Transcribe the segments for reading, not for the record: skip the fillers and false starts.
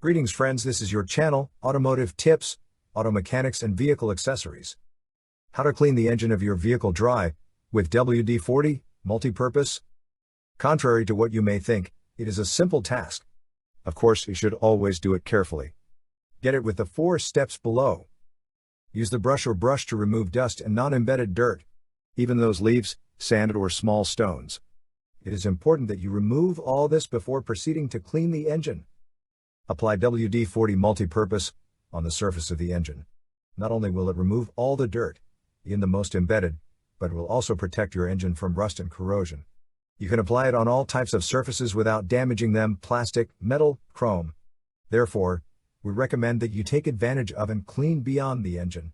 Greetings friends, this is your channel, Automotive Tips, Auto Mechanics and Vehicle Accessories. How to clean the engine of your vehicle dry, with WD40 Multi-Purpose. Contrary to what you may think, it is a simple task. Of course, you should always do it carefully. Get it with the 4 steps below. Use the brush or brush to remove dust and non-embedded dirt, even those leaves, sand or small stones. It is important that you remove all this before proceeding to clean the engine. Apply WD40 Multi-Purpose on the surface of the engine. Not only will it remove all the dirt, even the most embedded, but it will also protect your engine from rust and corrosion. You can apply it on all types of surfaces without damaging them: plastic, metal, chrome. Therefore, we recommend that you take advantage of and clean beyond the engine.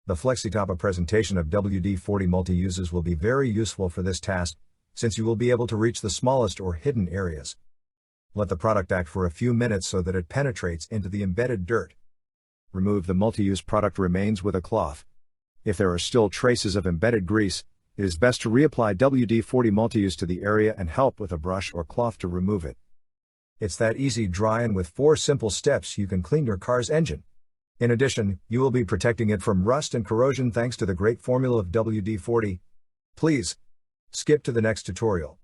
The Flexitapa presentation of WD40 Multi-Uses will be very useful for this task, since you will be able to reach the smallest or hidden areas. Let the product act for a few minutes so that it penetrates into the embedded dirt. Remove the multi-use product remains with a cloth. If there are still traces of embedded grease, it is best to reapply WD-40 Multi-Use to the area and help with a brush or cloth to remove it. It's that easy, dry, and with 4 simple steps you can clean your car's engine. In addition, you will be protecting it from rust and corrosion thanks to the great formula of WD-40. Please skip to the next tutorial.